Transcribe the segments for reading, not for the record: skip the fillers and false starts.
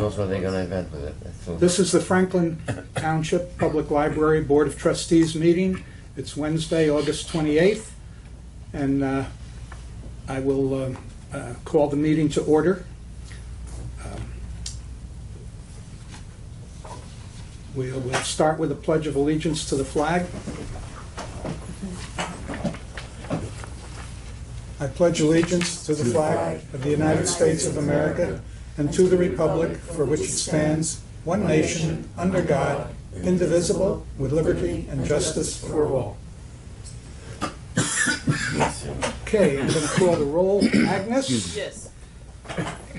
knows what they're going to invent with it. That's all. This is the Franklin Township Public Library Board of Trustees meeting. It's Wednesday, August 28th, and I will call the meeting to order. We'll start with a pledge of allegiance to the flag. I pledge allegiance to the flag of the United States of America and to the republic for which it stands, one nation, under God, indivisible, with liberty and justice for all. Okay, I'm going to call the roll. Agnes? Yes.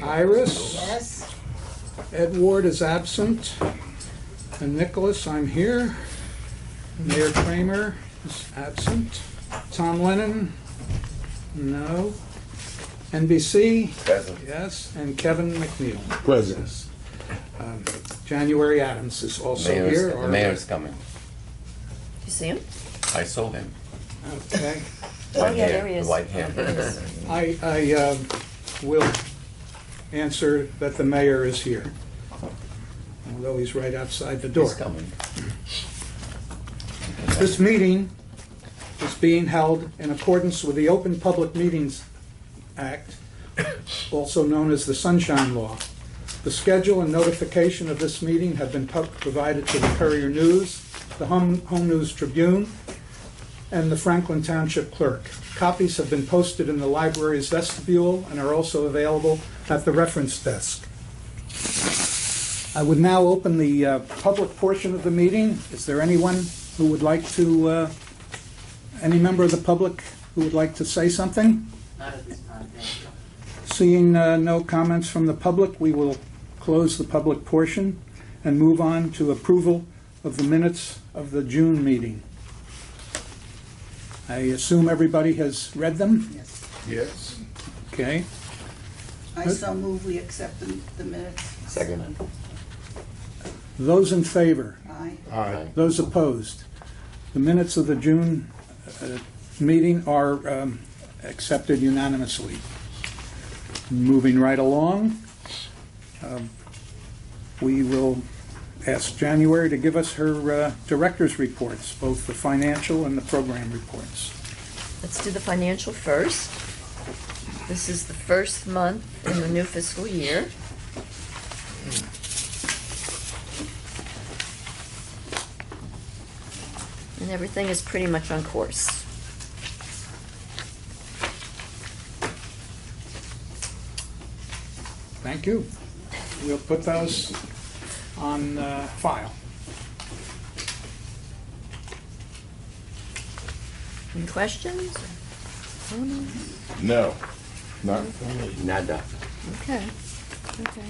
Iris? Yes. Edward is absent. And Nicholas, I'm here. Mayor Kramer is absent. Tom Lennon? No. NBC? Present. Yes. And Kevin McNeil? Present. January Adams is also here. The mayor's coming. You see him? I saw him. Okay. Oh, yeah, there he is. The white hair. I will answer that the mayor is here, although he's right outside the door. He's coming. This meeting is being held in accordance with the Open Public Meetings Act, also known as the Sunshine Law. The schedule and notification of this meeting have been provided to the Courier News, the Home News Tribune, and the Franklin Township Clerk. Copies have been posted in the library's vestibule and are also available at the reference desk. I would now open the public portion of the meeting. Is there anyone who would like to, any member of the public who would like to say something? Not at this time, thank you. Seeing no comments from the public, we will close the public portion and move on to approval of the minutes of the June meeting. I assume everybody has read them? Yes. Yes. Okay. I so move we accept the minutes. Second. Those in favor? Aye. Aye. Those opposed? The minutes of the June meeting are accepted unanimously. Moving right along, we will ask January to give us her director's reports, both the financial and the program reports. Let's do the financial first. This is the first month in the new fiscal year. And everything is pretty much on course. Thank you. We'll put those on file. Any questions? No. Not for me. Nada. Okay. Okay.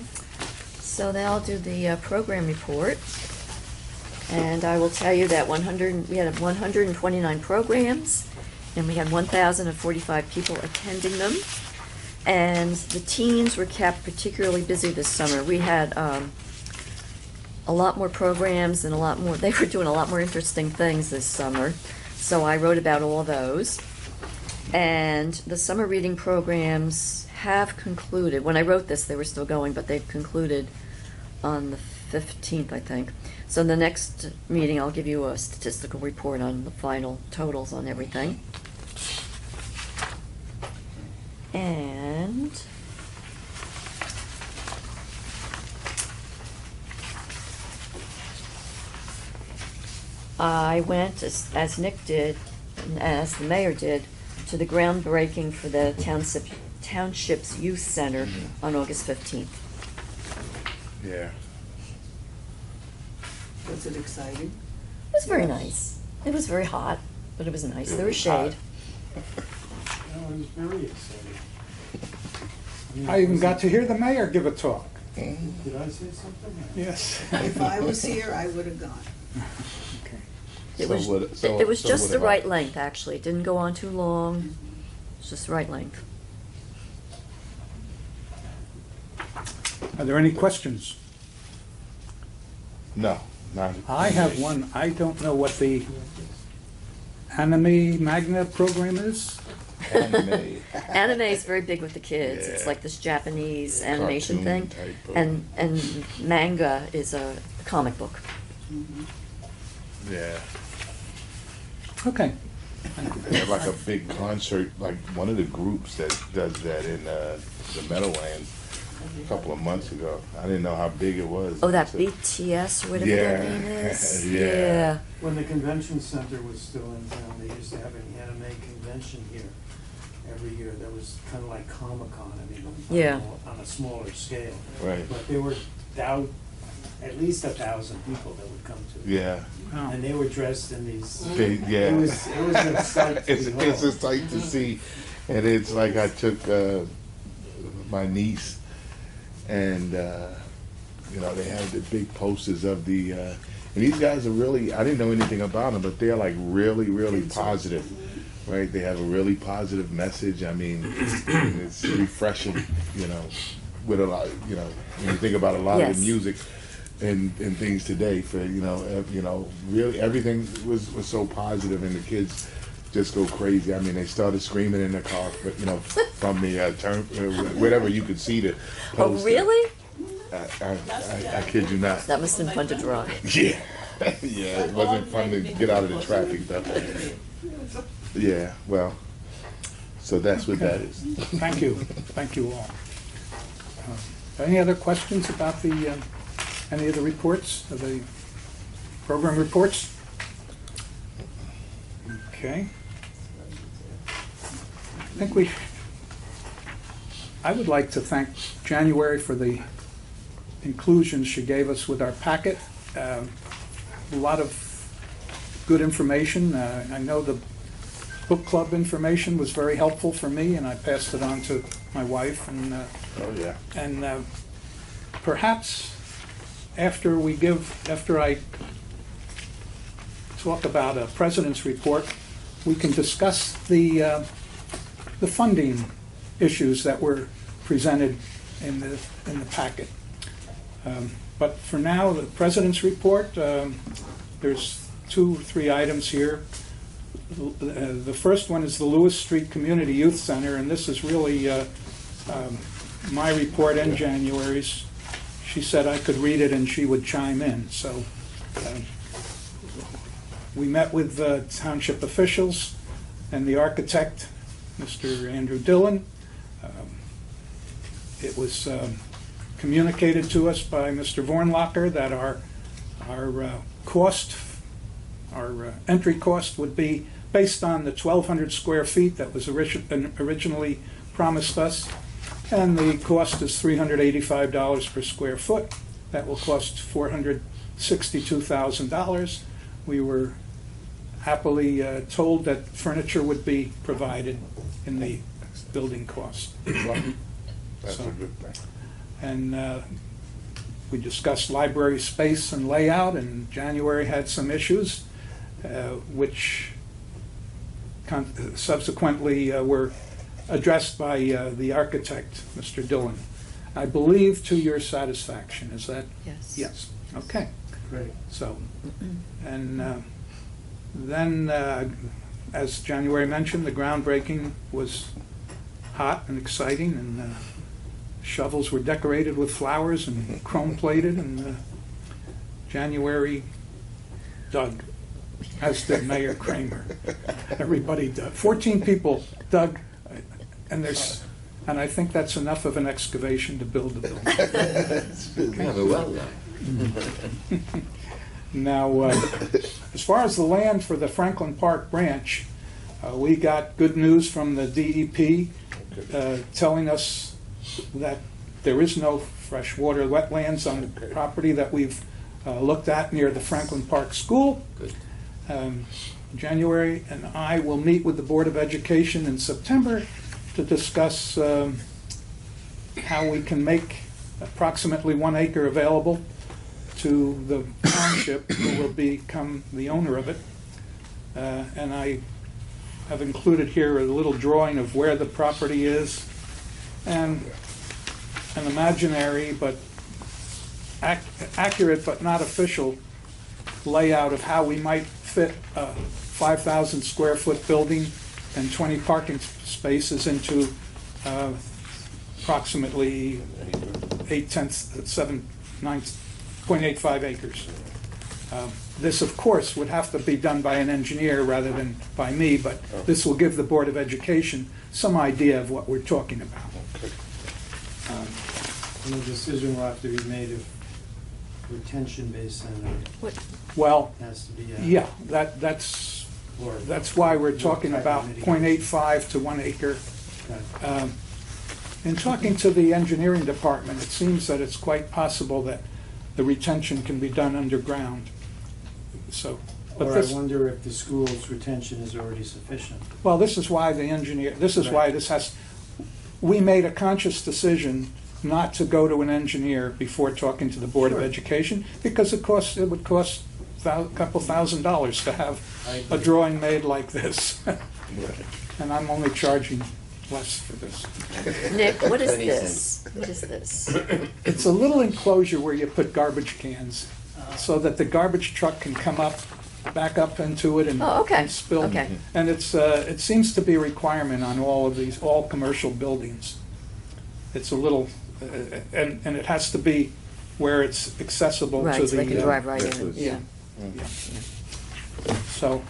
So now I'll do the program report. And I will tell you that we had 129 programs, and we had 1,045 people attending them. And the teens were kept particularly busy this summer. We had a lot more programs and they were doing a lot more interesting things this summer. So I wrote about all those. And the summer reading programs have concluded. When I wrote this, they were still going, but they've concluded on the 15th, I think. So in the next meeting, I'll give you a statistical report on the final totals on everything. And I went, as Nick did, and as the mayor did, to the groundbreaking for the Township's Youth Center on August 15th. Yeah. Was it exciting? It was very nice. It was very hot, but it was nice. There was shade. It was very exciting. I even got to hear the mayor give a talk. Did I say something? Yes. If I was here, I would have gone. Okay. It So was, would- so- it was so just would the have I. right length, actually. It didn't go on too long. It was just the right length. Are there any questions? No. Not. I have one. I don't know what the Anime Magna program is. Anime. Anime is very big with the kids. It's Yeah. like this Japanese animation Cartoon thing. type of- And manga is a comic book. Yeah. Okay. They have like a big concert, like one of the groups that does that in the Meadowlands a couple of months ago. I didn't know how big it was. Oh, that So- BTS, whatever Yeah. their name is? Yeah. When the convention center was still in town, they used to have an anime convention here every year. That was kind of like Comic-Con, I mean, Yeah. on a smaller scale. Right. But there were at least 1,000 people that would come to it. Yeah. Wow. And they were dressed in these, Big, yeah. it was a sight to It's a behold. sight to see, and it's like I took my niece, and you know they have the big posters of the. And these guys are really. I didn't know anything about them, but they're like really, really positive, right? They have a really positive message. I mean, it's refreshing, you know, with a lot. You know, when you think about a lot of Yes. the music. And things today for you know really everything was so positive and the kids just go crazy. I mean they started screaming in the car, but you know from the turn whatever you could see the Oh, poster. really? I kid you not. That must have been fun to drive. Yeah, yeah. It wasn't fun to get out of the traffic though. Yeah, well, so that's what that is. Thank you. Thank you all. Any other questions about any of the reports, of the program reports? Okay. I would like to thank January for the inclusions she gave us with our packet. A lot of good information. I know the book club information was very helpful for me, and I passed it on to my wife. Oh yeah. And perhaps after I talk about a president's report, we can discuss the funding issues that were presented in the packet. But for now, the president's report, there's 2 or 3 items here. The first one is the Lewis Street Community Youth Center, and this is really my report and January's. She said I could read it and she would chime in. So we met with township officials and the architect, Mr. Andrew Dillon. It was communicated to us by Mr. Vornlacher that our entry cost would be based on the 1,200 square feet that was originally promised us. And the cost is $385 per square foot. That will cost $462,000. We were happily told that furniture would be provided in the building cost. That's So- a good thing. And we discussed library space and layout, and January had some issues, which subsequently were addressed by the architect, Mr. Dillon. I believe to your satisfaction, is that? Yes. Yes, okay. Great. So, and then, as January mentioned, the groundbreaking was hot and exciting, and shovels were decorated with flowers and chrome-plated, and January dug, as did Mayor Kramer. Everybody dug. 14 people dug, and I think that's enough of an excavation to build the building. We have a well now. Now, as far as the land for the Franklin Park branch, we got good news from the DEP telling us that there is no freshwater wetlands on the property that we've looked at near the Franklin Park School. Good. January and I will meet with the Board of Education in September to discuss how we can make approximately 1 acre available to the township, who will become the owner of it. And I have included here a little drawing of where the property is and an imaginary but accurate but not official layout of how we might fit a 5,000 square foot building and 20 parking spaces into approximately 9.85 acres. This, of course, would have to be done by an engineer rather than by me, but this will give the Board of Education some idea of what we're talking about. And the decision will have to be made if retention basin What, Well, has to be. yeah, that's Or- why we're talking What type about of mitigation? 0.85 to 1 acre. Okay. In talking to the engineering department, it seems that it's quite possible that the retention can be done underground. So, but Or I this, wonder if the school's retention is already sufficient. well, this is why the engineer, this is why this has, we made a conscious decision not to go to an engineer before talking to the Board of Sure. Education, because it would cost a couple $1,000s to have I a agree. drawing made like this. Right. And I'm only charging less for this. Nick, what is 20 this? What is this? It's a little enclosure where you put garbage cans, so that the garbage truck can come up, back up into it and Oh, okay. and spill. Okay. And it seems to be a requirement on all of these, all commercial buildings. It's a little, and it has to be where it's accessible to the. Right, so they can drive right That's in, what- yeah. So,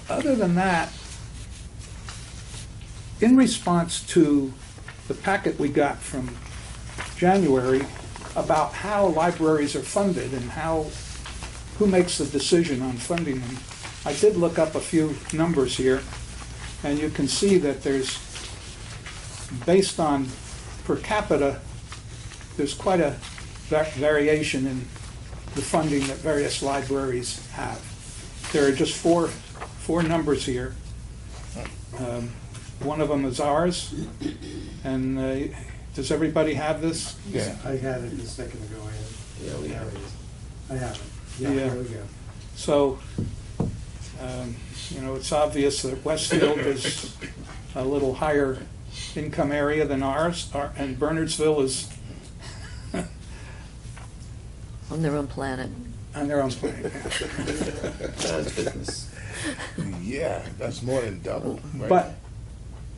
other than that, in response to the packet we got from January about how libraries are funded and who makes the decision on funding them, I did look up a few numbers here, and you can see that there's, based on per capita, there's quite a variation in the funding that various libraries have. There are just four numbers here. One of them is ours, and does everybody have this? Yeah. I had it a second ago. Yeah, we have it. I have it. Yeah, Yeah. there we go. So, it's obvious that Westfield is a little higher income area than ours, and Bernardsville is On their own planet. on their own planet. That's business. Yeah, that's more than double. Right? But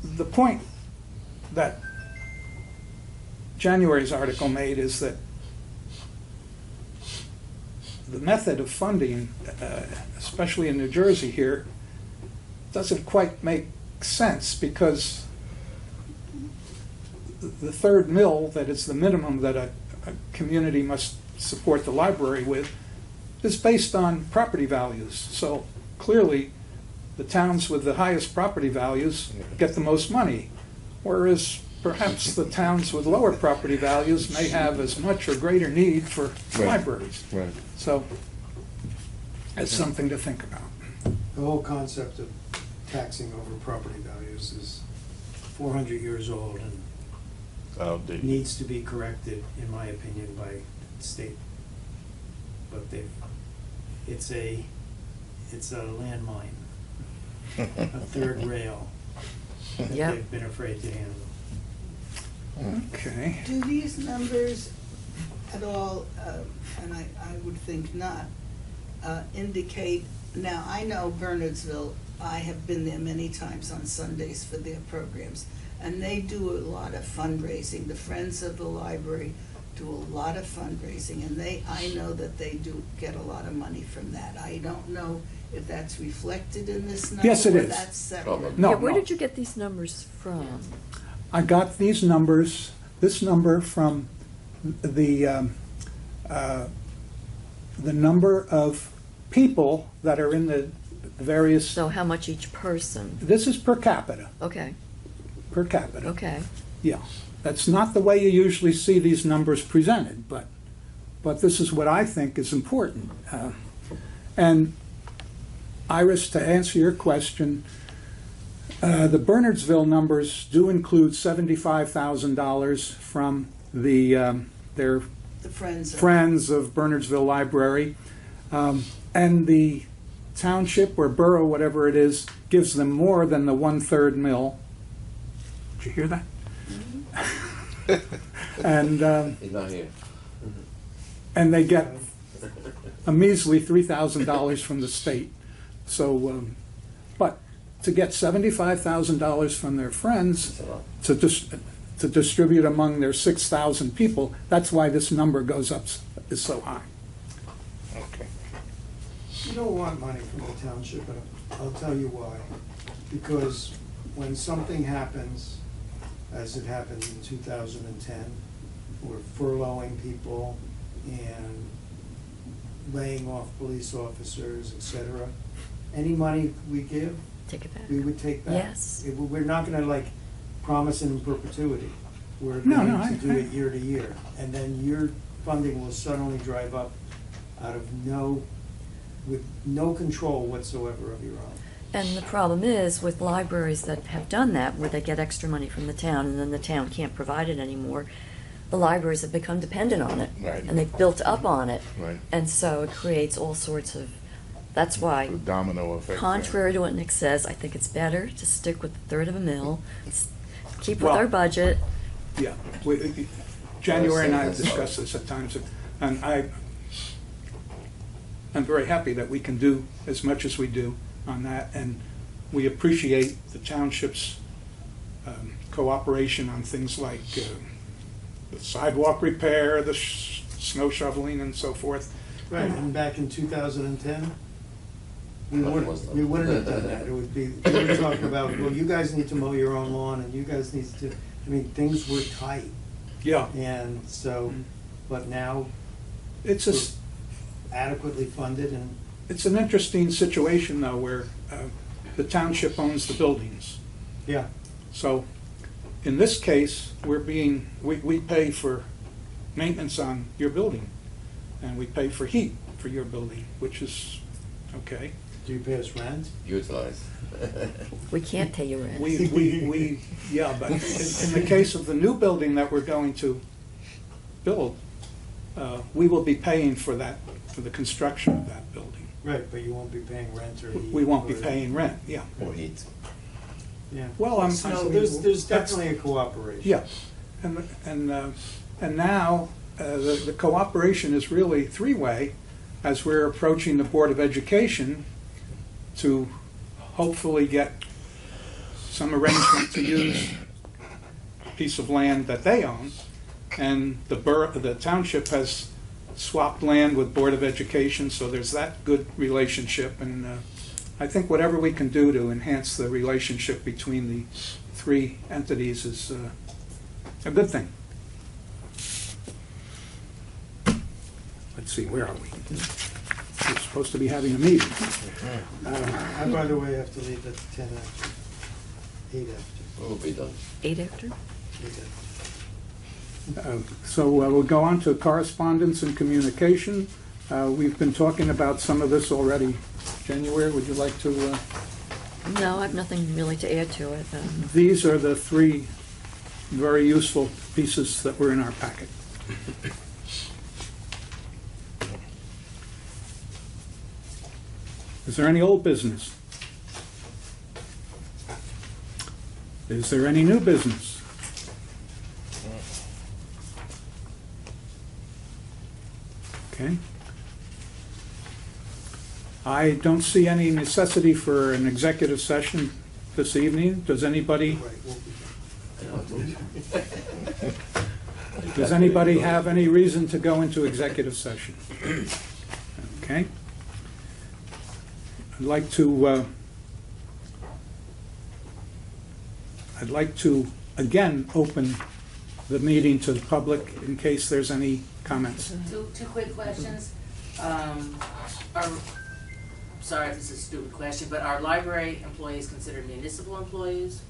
the point that January's article made is that the method of funding, especially in New Jersey here, doesn't quite make sense, because the third mill, that is the minimum that a community must support the library with, is based on property values. So clearly, the towns with the highest property values get the most money, whereas perhaps the towns with lower property values may have as much or greater need for Right. libraries. Right. So it's something to think about. The whole concept of taxing over property values is 400 years old and Outdated. needs to be corrected, in my opinion, by state. But it's a landmine, a third rail that Yep. they've been afraid to handle. Okay. Do these numbers at all, and I would think not, indicate, now, I know Bernardsville, I have been there many times on Sundays for their programs, and they do a lot of fundraising. The Friends of the Library do a lot of fundraising, and I know that they do get a lot of money from that. I don't know if that's reflected in this number. Yes, it or is. that's separate. Probably. No, Yeah, where no. did you get these numbers from? I got this number from the number of people that are in the various, So how much each person? this is per capita, Okay, okay. yeah. That's not the way you usually see these numbers presented, but this is what I think is important. And Iris, to answer your question, the Bernardsville numbers do include $75,000 from their The Friends of. Friends of Bernardsville Library. And the township or borough, whatever it is, gives them more than the 1/3 mill. Did you hear that? And He's not here. and they get a measly $3,000 from the state. So, to get $75,000 from their friends That's a lot. to distribute among their 6,000 people. That's why this number goes up, is so high. Okay. You don't want money from the township, but I'll tell you why. Because when something happens, as it happened in 2010, we're furloughing people and laying off police officers, et cetera, any money we give, Take it back. we would take back. Yes. We're not gonna like promise it in perpetuity. We're No, going no, to do it year to year. And then your funding will suddenly drive up out of with no control whatsoever of your own. And the problem is with libraries that have done that, where they get extra money from the town and then the town can't provide it anymore, the libraries have become dependent on it. Right. And they've built up on it. Right. And so it creates all sorts of, that's why, The domino effect. contrary to what Nick says, I think it's better to stick with a third of a mil, keep with Well- our budget. Yeah, January and I have discussed this at times, and I'm very happy that we can do as much as we do on that, and we appreciate the township's cooperation on things like the sidewalk repair, the snow shoveling and so forth. Right, and back in 2010, we Money wouldn't, wasn't we up. wouldn't have done that. It would be, we were talking about, well, you guys need to mow your own lawn, and you guys need to, I mean, things were tight. Yeah, And so, but now it's we're adequately funded and, it's an interesting situation, though, where the township owns the buildings. yeah, So, in this case, we pay for maintenance on your building, and we pay for heat for your building, which is okay. do you pay us rent? Utilize. We can't pay you rent. Yeah, but in the case of the new building that we're going to build, we will be paying for that, for the construction of that building. Right, but you won't be paying rent or heat. We won't be or- paying rent, yeah. Or heat. Yeah. Well, I'm- So there's definitely a cooperation. Yeah, and now, the cooperation is really three-way, as we're approaching the Board of Education to hopefully get some arrangement to use a piece of land that they own, and the township has swapped land with Board of Education, so there's that good relationship, and I think whatever we can do to enhance the relationship between the three entities is a good thing. Let's see, where are we? We're supposed to be having a meeting. I, by the way, have to leave at 10 after, 8 after, We'll be done. 8 after? 8 after. So we'll go on to correspondence and communication. We've been talking about some of this already. January, would you like to? No, I have nothing really to add to it. These are the three very useful pieces that were in our packet. Is there any old business? Is there any new business? Okay. I don't see any necessity for an executive session this evening. Does anybody, Right, we'll be done. I know, I told you. does anybody have any reason to go into executive session? Okay. I'd like to again open the meeting to the public in case there's any comments. Two quick questions. Sorry if this is a stupid question, but are library employees considered municipal employees?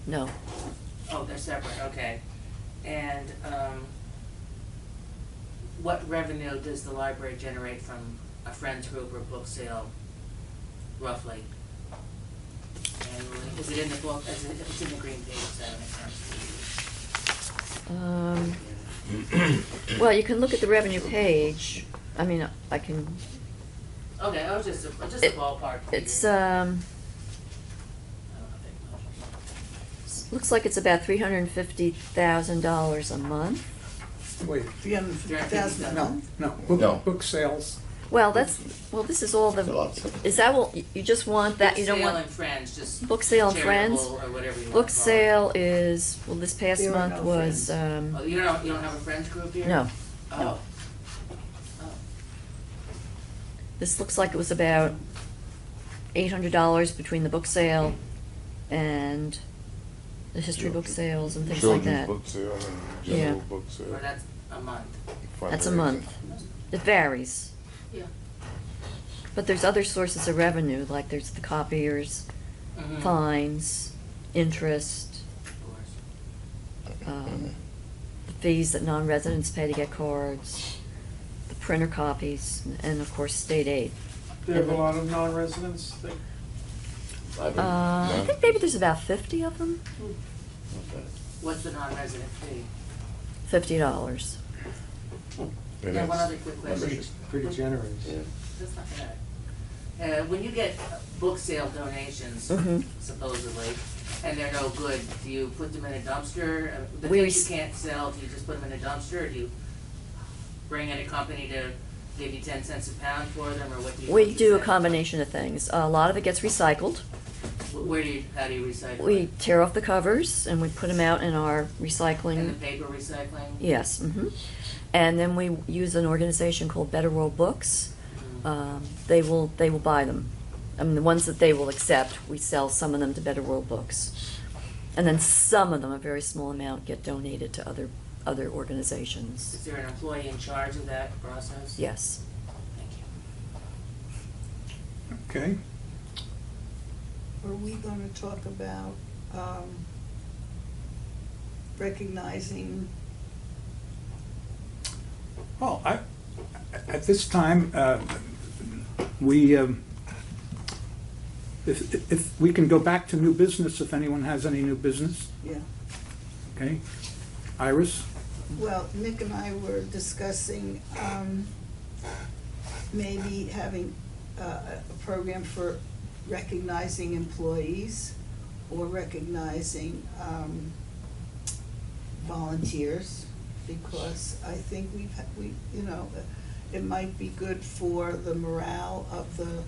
No. Oh, they're separate, okay. And, what revenue does the library generate from a friends group or book sale, roughly? Annually? Is it in the book, if it's in the green page, is that an account? Well, you can look at the revenue page. I mean, I can, Okay, I was just a It- ballpark figure. it's, I don't think much. looks like it's about $350,000 a month. Wait, $350,000 a month? no, No. book sales. Well, this is all It's a the, lot. is that what, you just want that, you don't Book sale want? and friends, just Book sale and friends? charitable or whatever you want. Book to call it. sale is, well, this past There are month no was, Oh, you don't have a friends group here? no. Oh. This looks like it was about $800 between the book sale and the history book sales and things like Children's that. book sale and Yeah. general book Or sale. that's a month. That's a fundraising. month. It varies. Yeah. But there's other sources of revenue, like there's the copiers, Mhm. fines, interest, Of course. the fees that non-residents pay to get cards, the printer copies, and of course, state aid. There have a lot of non-residents that I think maybe there's about 50 of them, What's the non-resident fee? $50. It Yeah, is. one other quick question. Membership. pretty generous. Yeah. That's not bad. When you get book sale donations, Mhm. supposedly, and they're no good, do you put them in a dumpster? The We things s- you can't sell, do you just put them in a dumpster, or do you bring in a company to give you 10 cents a pound for them, or what do you? We what you do a say? combination of things. A lot of it gets recycled. How do you recycle We it? tear off the covers and we put them out in our In the recycling. paper recycling? Yes. And then we use an organization called Better World Books. Mhm. They will buy them. I mean, the ones that they will accept, we sell some of them to Better World Books. And then some of them, a very small amount, get donated to other organizations. Is there an employee in charge of that process? Yes. Thank you. Okay. Are we gonna talk about, recognizing, Well, at this time, we, if we can go back to new business, if anyone has any new business, yeah. okay? Iris? Well, Nick and I were discussing, maybe having a program for recognizing employees or recognizing, volunteers, because I think it might be good for the morale of the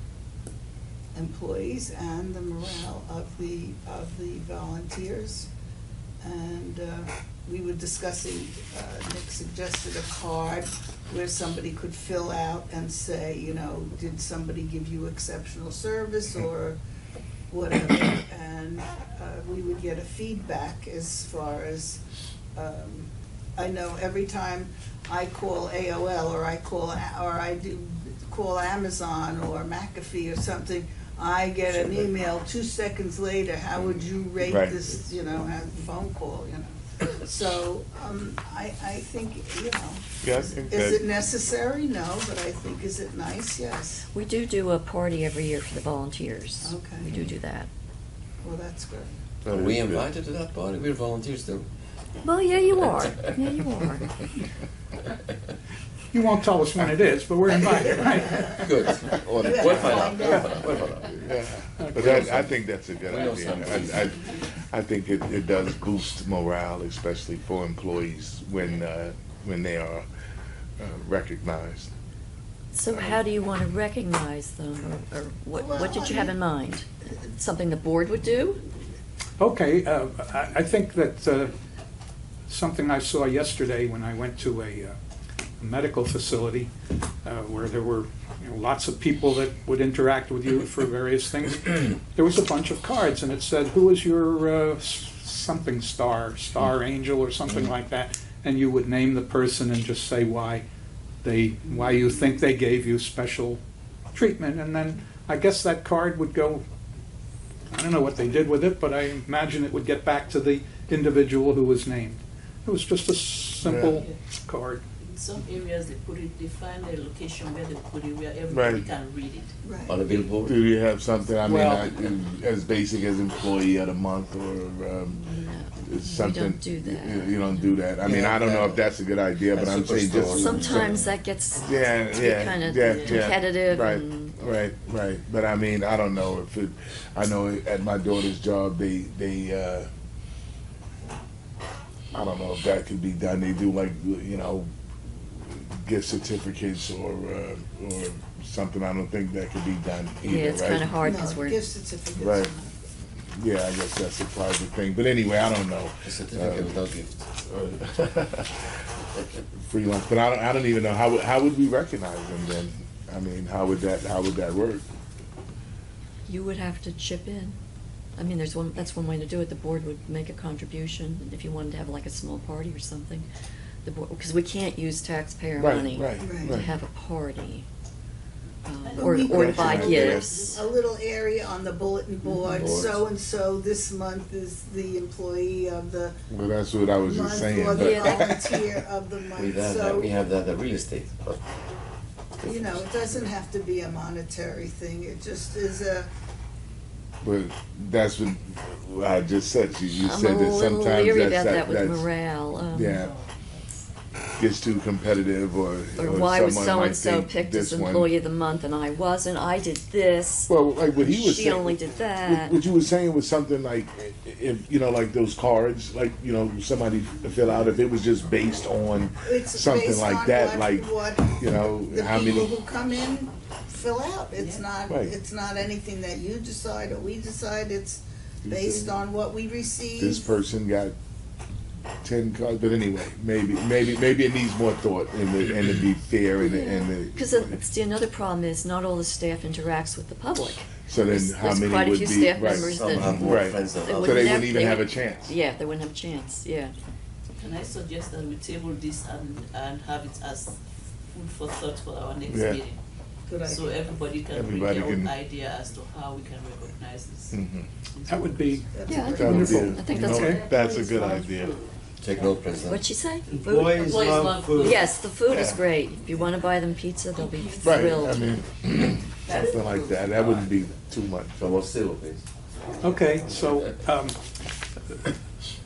employees and the morale of the volunteers. And we were discussing, Nick suggested a card where somebody could fill out and say, did somebody give you exceptional service or whatever? And we would get a feedback as far as, I know every time I call AOL or I call Amazon or McAfee or something, I get an email 2 seconds later, how would you rate Right. this, phone call, So, I think, Yeah, I think is it that, necessary? No, but I think, is it nice? Yes. We do a party every year for the volunteers. Okay. We do that. Well, that's good. Are we invited to that party? We're volunteers too. Well, yeah, you are. Yeah, you are. You won't tell us when it is, but we're invited, right? Good. Or the- We'll find out. Find out. We'll find out. yeah, but I think that's a good We know idea. something. I think it does boost morale, especially for employees when they are recognized. So how do you want to recognize them, or what Well, did you have in mind? Something the board would do? Okay, I think that something I saw yesterday when I went to a medical facility where there were lots of people that would interact with you for various things. There was a bunch of cards, and it said, "Who is your something star angel," or something like that, and you would name the person and just say why you think they gave you special treatment, and then I guess that card would go. I don't know what they did with it, but I imagine it would get back to the individual who was named. It was just a simple card. In some areas, they find a location where they put it, where everybody Right. can read it. Right. On a billboard? Do you have something, Well- as basic as employee of the month or No, we something? don't do that. You don't do that. I mean, I don't know if that's a good idea, but A I'm saying superstore. just. Sometimes that gets Yeah, to be yeah, kind of yeah, competitive yeah. Right, and right. But I mean, I don't know if it. I know at my daughter's job, they I don't know if that could be done. They do like gift certificates or something I don't think that could be done either, Yeah, it's right? kind of hard because No, we're, gift certificates. Right. are not. Yeah, I guess that's a private thing, but anyway, I don't know. A certificate without gift. Freelance, but I don't even know, how would we recognize them then? I mean, how would that work? you would have to chip in. I mean, that's one way to do it. The board would make a contribution if you wanted to have like a small party or something. The board, because we can't use taxpayer Right, money right, Right. to right. have a party. But Or we to could buy have gifts. A little area on the bulletin board, Boards. so-and-so this month is the employee of the Well, that's what I was just month saying. or the Yeah. volunteer of the month, We have that, the real estate, but. you know, it doesn't have to be a monetary thing, it just is a, But that's what I just said. You I'm said a that little sometimes leery about that with that's morale. yeah gets too competitive, or Why was someone might so-and-so think picked as this one- employee of the month and I wasn't? I did this. Well, like what he was She saying, only did that. What you were saying was something like, if you know, like those cards, like you know, somebody fill out. If it was just based on it's something based like on that, what you know, the how people many. who come in fill out. It's not, Right. it's not anything that you decide or we decide, it's based on what we receive. This person got 10 cards, but anyway, maybe it needs more thought and to be fair and Because another problem is not all the staff interacts with the public. so then There's- how there's many quite a would few be staff right? members Some that- have more Right. friends than They others. So they nev- wouldn't even have a chance. Yeah, they wouldn't have a chance, yeah. Can I suggest that we table this and have it as food for thought for our next Yeah. meeting? Good So idea. everybody can Everybody bring can- their own idea as to how we can recognize this. Mhm. That would be, That's Yeah, I a think great That would be wonderful. a- I think you that's know, okay. that's a good idea. Take note, President. What'd she say? Employees Employees love love food. food. Yes, the food is Yeah. great. If you want to buy them pizza, they'll be Right, thrilled. I mean, something like that, that wouldn't be too much. From what civil, please. okay, so,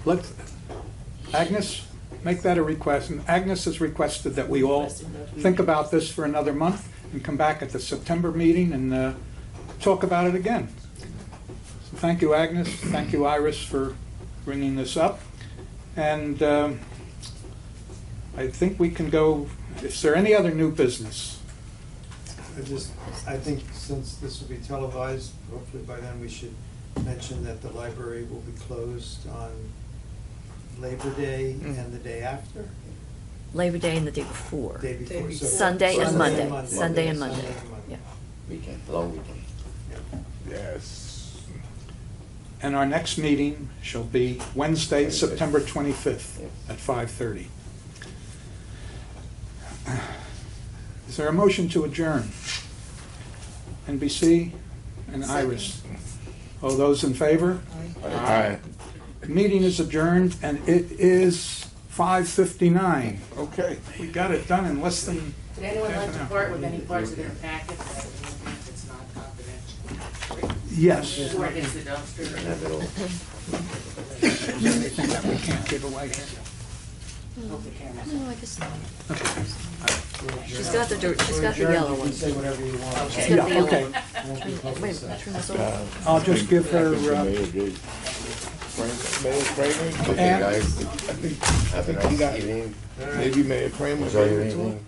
let Agnes, make that a request. And Agnes has requested that we all think about this for another month and come back at the September meeting and talk about it again. So thank you, Agnes. Thank you, Iris, for bringing this up. And I think we can go, is there any other new business? I think since this will be televised, hopefully by then we should mention that the library will be closed on Labor Day and the day after, Labor Day and the day before. day before. So Sunday and Monday. Sunday and Sunday Monday. and Monday. Yeah. Weekend, long weekend. Yes. And our next meeting shall be Wednesday, September 25th at 5:30. Is there a motion to adjourn? NBC and Iris. All those in favor? All right. The meeting is adjourned and it is 5:59. Okay. We got it done in less than Would anyone half like an to hour. part with any parts of their packet that if it's not confidential? Yes. Before it hits the dumpster? Have it all. Anything that we can't give away here. No, I guess not. Okay. She's got the yellow You one. can say whatever you want. She's Yeah, got the yellow okay. one. Wait, trim this Uh, over. I'll just give her, Mayor gave- Mayor Kramer? Okay, And- guys. I think Have a he got- nice evening. Maybe Mayor Kramer. Enjoy gave your it to him. evening.